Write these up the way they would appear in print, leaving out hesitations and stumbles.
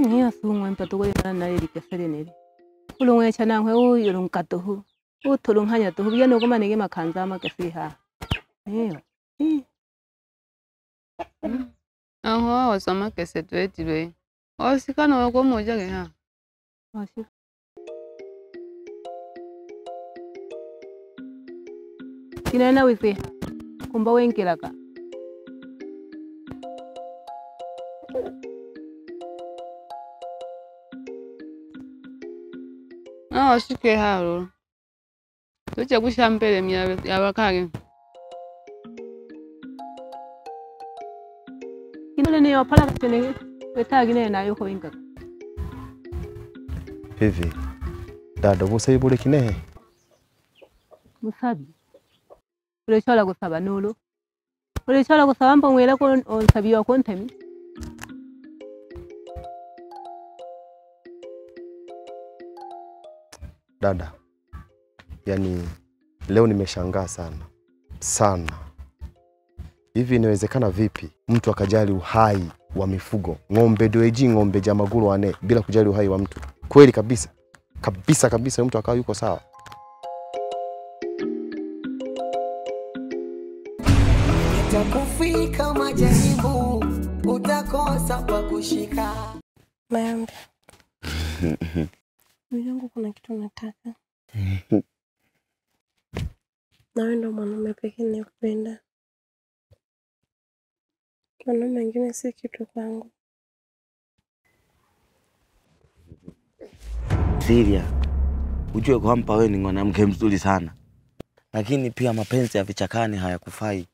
ngiya sungwa mpato ko na ri ke sereneri ulungwe chana ngwe u yulung katuhu u tulung hanya tuhu ya no ko manege makanza ma ke fiha aho wasama ke setweti be osikana ko moja ke ha osi kinana wifi kumba wenkiraka osike haro tuja kushambele mya yabakage kinole ne yopala kene wetagine nayo ko inka hivi dada busayi bule kinehe musabi ule chola kusaba nulu ule chola kusaba mpa mwela ko onsabiwa ko ntemi dada yani leo nimeshangaa sana hivi inawezekana vipi mtu akajali uhai wa mifugo ng'ombe doeji ng'ombe jamaguru wane bila kujali uhai wa mtu kweli kabisa mtu akawa yuko sawa Itakufika majaribu utakosa pa kushika Mayambe Mjangu kuna kitu nataka na wewe ndo mwanaume pekee ninayependa mwanaume mwingine si kitu kwangu Siria ujue kwamba wewe ni mwanamke mzuri sana lakini pia mapenzi ya vichakani hayakufai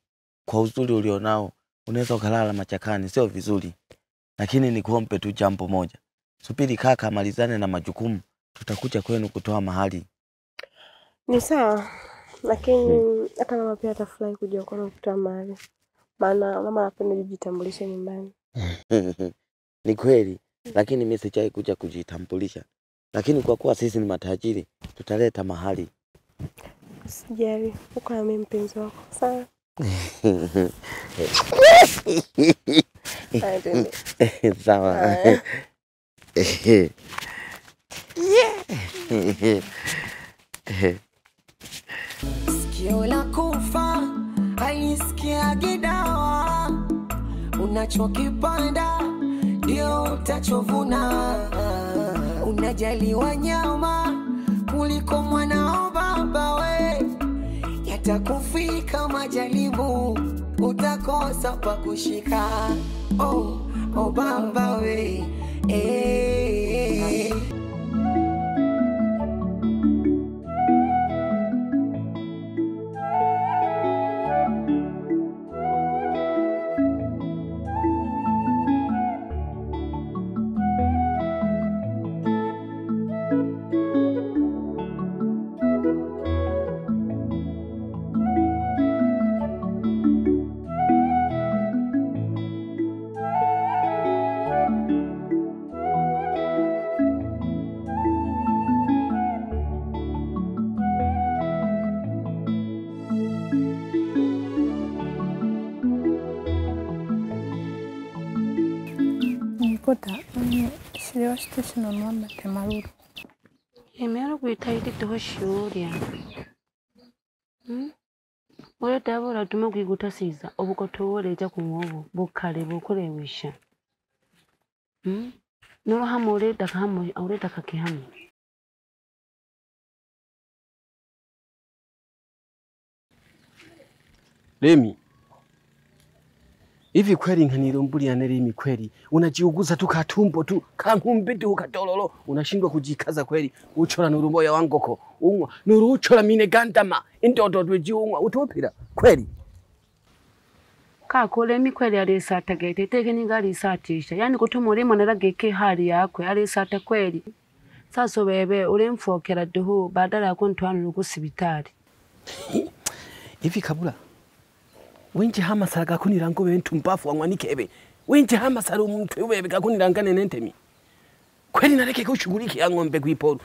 kwa uzuri ulionao unaweza kulala machakani sio vizuri lakini nikuombe tu jambo moja subiri kaka malizane na majukumu tutakuja kwenu kutoa mahali ni sawa lakini hata mama pia atafurahi kuja kwenu kutoa mahali maana mama anapenda kujitambulisha nyumbani ni kweli lakini mimi sijai kuja kujitambulisha lakini kwa kuwa sisi ni matajiri tutaleta mahali sijali uko na mimi mpenzi wako sawa sawa Sikio la kufa haisikiagi dawa unachokipanda ndio utachovuna unajali wanyama kuliko mwanao baba we yatakufika majaribu utakosa pa kushika oh baba we Kota sio station mama temaruru emero kuitaiti toho shurya Ore tabora tuma kwigutasiza obukotowoleza ku mwobo bukale bukolewisha noro hamore dakamo aure dakakihamu Remi hivi kweli nkanirombulia ya Remi kweli unajiuguza tu katumbo tu kankumbi tu katololo unashindwa kujikaza kweli uchora nurumoya wangoko unwa nuru uchora mine gandama indodo twejiunwa utopira kweli kakole mi kweli alisata gete teke ningali satisha yani kutumuri monera geke hali yakwe alisata kweli sasa bebe ulemfokera duhu badala ya kuntwana kusibitari hivi kabula wenje hama saraga kunirango wentu mbafu wangwanikebe wenje hama saru mtu webe kakunirangane nentemi kweli nareke kushuguliki ya ngombe kwiporo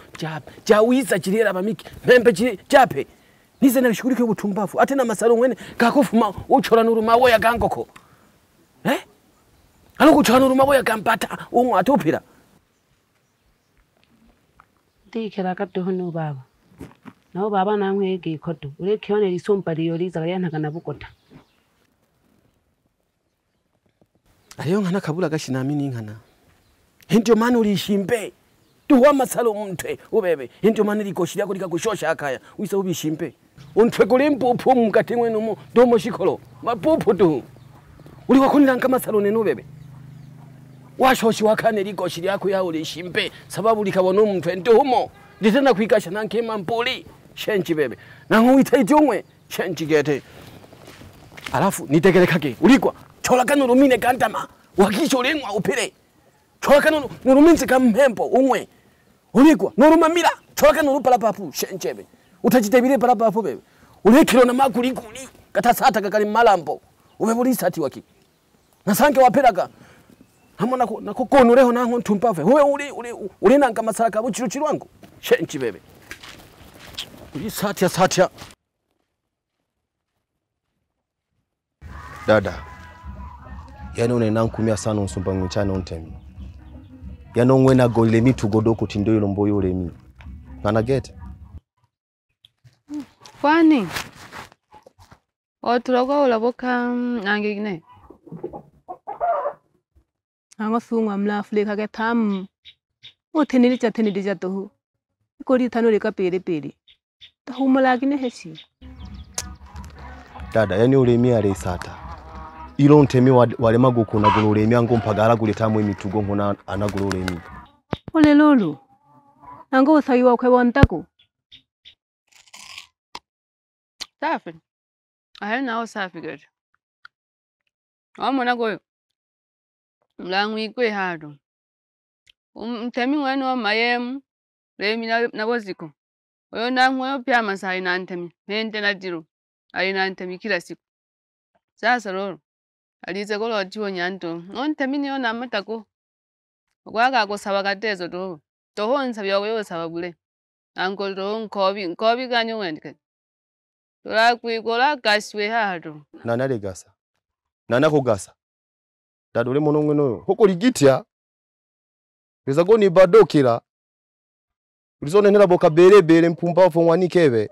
jawiza chirera bamiki membe chiri jape nize nabishuguliki ubutumbafu ate na masaru mwene kakufuma uchora nuruma woya gangoko alo kuchora nuruma woya gambata umwa atupira Ndikira kadoho no baba. Nao baba namwe ege kodo. Ule kione lisompa liyoliza kaliana kana bukota. Ariyo nkana kabula gashinamini nkana. Ndio maana ulishimbe. Duwa masalo mtwe ubebe. Ndio maana likoshira ko likakushosha akaya. Wisa ubishimbe. Untwe kule mpupu mukati mwenu mu domo shikolo. Mapupu tu. Uli wakunira nkamasalo neno bebe. Washoshi wakane likoshira ko ya ulishimbe sababu likabona umtwe ndumo. Nditenda kwigasha nankema mpuli. Shenchi bebe. Nangu witaijongwe. Shenchi gete. Alafu nitegelekake. Ulikwa cholaka nurumine kantama. Wakisho lengwa upire. Cholaka nuruminzi kamhempo umwe. Ulikwa nurumamira. Cholaka nurupalapapu. Shenchebe. Utajitebile palapapu bebe. Ulikilo na makulikuli. Katasata kakali malambo. Ubebuli sati waki. Nasanke wapiraka. Hamo nakukonureho nango ntumpave. Huwe uli nanka masaraka buchiruchiru wangu. Shenchi bebe. Uli satya. Dada. Yani unenankumia sana unsumba mwichana untemi. Yani ongwena golile mi tugodoko tindo yolo mboyo ule mi. Ngana gete? Kwani? Otulogwa ulaboka angigine. Ango sungwa mlafule kage tam. Tenilija tohu. Kori tano leka pere. Tahumala gine heshi. Dada, yani ule mi ale sata. Ilo ntemi wale maguko na gulule mi ango mpagala guletamu emitugo nkona anagulule mi. Ole lolo. Ango usayiwa kwe wantako. Safi. Ahali nao safi gati. Wamona goyo. Mlangu ikwe hado. Mtemi mwenu wa mayemu. Remi na waziko. Oyo namwe pia masai na ntemi. Mente na jiro. Ali na ntemi kila siku. Sasa lolo. Alize golo atiwo nyanto. Ntemi niyo na matako. Ogwaga kusaba katezo to. Toho nsabya wewe sababule. Anko to nkobi ganyo wendike. Tola kwikola gaswe hado. Nana le gasa. Nana ko gasa. Dada ule mono ngweno. Hoko ligitya. Peza goni badokira. Ulizone nela boka bere mpumbavu mwanikebe.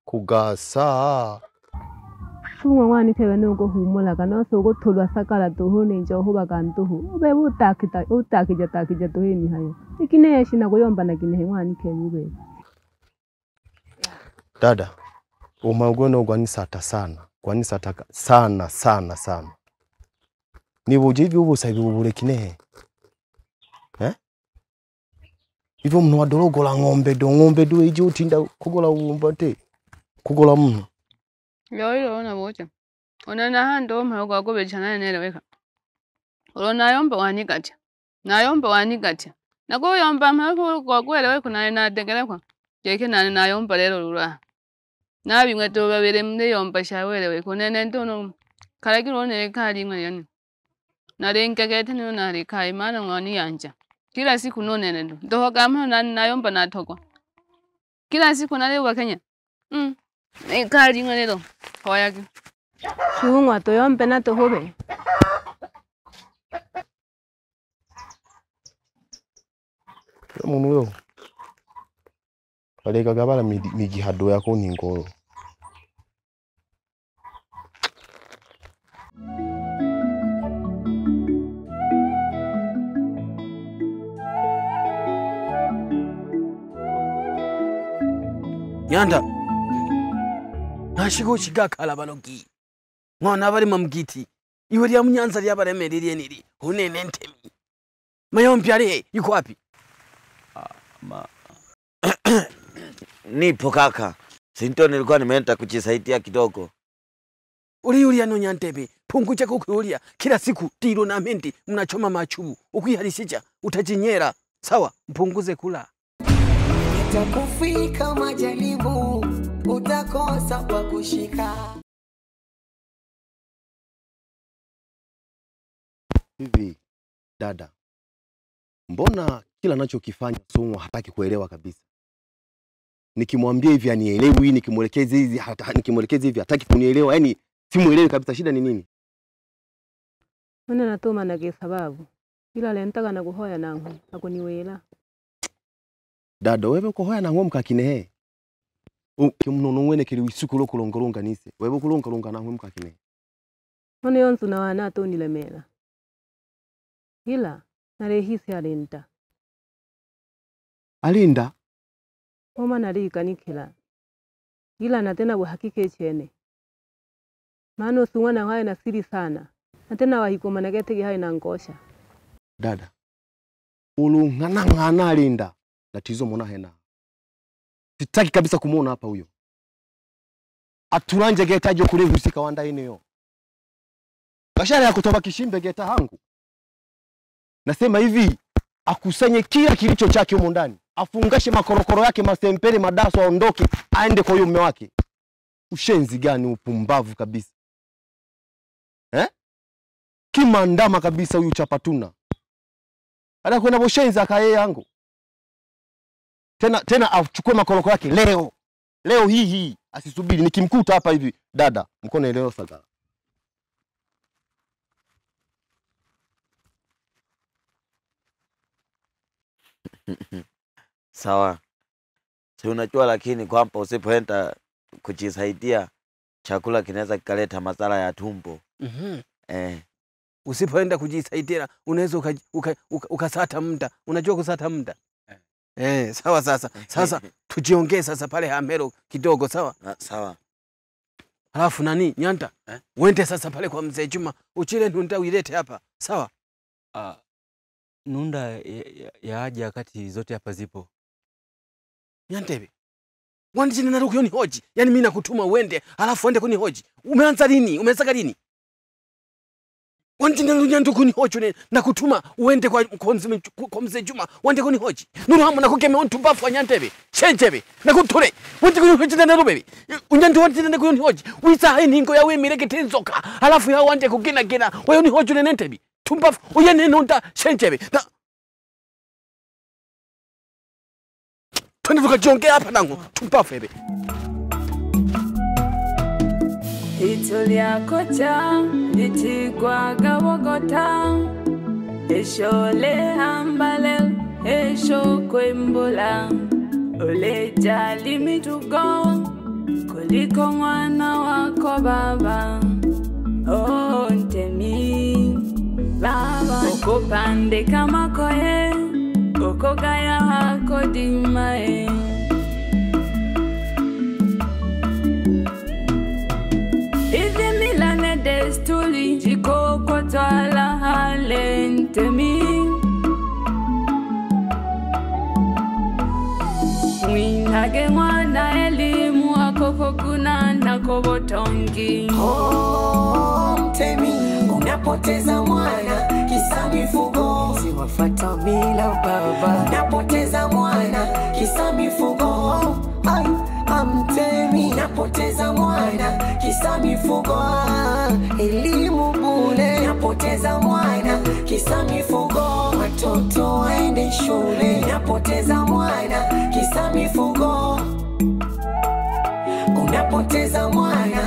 Kugasa. Sungwa mwanikebe nuko humula kana sogo tolwa sakala toho nenjo ho bagantuhu. Ube utakija toheni hayo. Ikine yashina kuyomba na kine mwanikebe ube. Dada, umagweno gwani sata sana. Gwani sataka sana. Nibuje hivi ubusa hivi ubule kinehe. Hivyo mnu wadorogola ngombe do iji utinda kugola umbate. Kugola mnu. Yo ona bocha. Ona na hando mhago agobe chana neleweka. Olona yomba wanikacha. Na yomba wanikacha. Nago yomba mhago kwa kwelewe kuna na degelekwa. Jeke na yomba lero lura. Na bimwe to babere mne yomba shawelewe kunene ntono karagiro ne kali ngani. Na renga gete no na re kai mana ngani yanja. Kila siku nonene ndo. Ndoho kama na yomba na toko. Kila siku na lewa Kenya. Kali ngani ndo. Hoyaki. Sungwa to yombe na to hobe. Munu yo. Alega gabala migi hado yako ningoro. Nyanda. Nashigo chigakala banogi. Mwana bari mamgiti. Iwe lya munyanza lya baremerere niri. Hunene ntemi. Mayompi ari yuko wapi? Nipo kaka. Sinto nilikuwa nimeenda kujisaidia kidogo. Uli ano nyantebe. Pungu chako kuulia. Kila siku tiro na menti mnachoma machubu. Ukihalisija utajinyera. Sawa, mpunguze kula. Itakufika majaribu, utakosa kwa kushika. Hivi, dada. Mbona kila anachokifanya Sungwa hataki kuelewa kabisa? Nikimwambia hivi anielewi, nikimwelekeza hivi hataki kunielewa. Yaani simuelewi kabisa, shida ni nini? Mwana natoma na sababu. Ila lentaka na kuhoya nangu. Hakuniwela. Dada wewe uko hoya na ngomka kinehe. Kimnono mwene kili wisuku lo kulongolonga nise. Wewe kulonga na ngomka kinehe. One yonzu na wana to nilemela. Hila narehisi alinda. Alinda? Oma narika nikila. Hila na tena uhakike chene. Maana usungwana hae na siri sana. Na tena wahikoma nagetege hae na ngosha. Dada. Ngana alinda. Latizo mona hena. Sitaki kabisa kumuona hapa huyo. Aturanje geta jo kule husika wanda eneo. Bashara ya kutoba kishimbe geta hangu. Nasema hivi, akusanye kila kilicho chake humo ndani. Afungashe makorokoro yake, masempere, madaso, aondoke, aende kwa huyo mume wake. Ushenzi gani, upumbavu kabisa. Kimandama kabisa huyu chapatuna. Ada kwenda boshenzi akaye yangu. Tena achukue makorokoro yake leo. Leo hii asisubiri nikimkuta hapa hivi. Dada, mkono leo saga. Sawa. Si unajua lakini kwamba usipoenda kujisaidia chakula kinaweza kikaleta madhara ya tumbo. Usipoenda kujisaidia unaweza ukasata muda. Unajua kusata muda? Sawa sasa. Sasa tujiongee sasa pale Hamero kidogo, sawa? Sawa. Halafu nani Nyanda? Uende sasa pale kwa mzee Juma, uchile nunda uilete hapa, sawa? Nunda ya haja wakati zote hapa zipo. Nyandebe. Wandi nina ruko yoni hoji. Yaani mimi nakutuma uende, halafu uende kuni hoji. Umeanza lini? Umeanza lini? Wandi nina nyandu kuni hoji nakutuma uende kwa mzee Juma, uende kuni hoji. Nuru hamu nakukeme on tumbafu wa Nyandebe. Shenjebe. Nakutule. Wandi kuni hoji nina rubebe. Unyandu wandi nina kuni hoji. Wisa hai ningo ya wemi reke tenzoka. Halafu ya wandi kugina. Wayoni hoji nina Nyandebe. Tumbafu uyene nunda shenjebe. Twende tukajongea hapa nangu tumbafu ebe. Itulia kocha litigwa gawogota eshole hambale esho kwembola oleja limitugo kuliko mwana wako baba. Oh ntemi baba ukupande kama koe ukogaya hako dimae. Izi milane desturi jiko kwa twala halentemi. Mwinage mwana elimu wako kuna na kobotongi. Mtemi unapoteza mwana kisa mifugo, siwafata bila baba. Unapoteza mwana kisa mifugo, Mtemi unapoteza mwana kisa mifugo, elimu bure. Unapoteza mwana kisa mifugo, watoto waende shule. Unapoteza mwana kisa mifugo, unapoteza mwana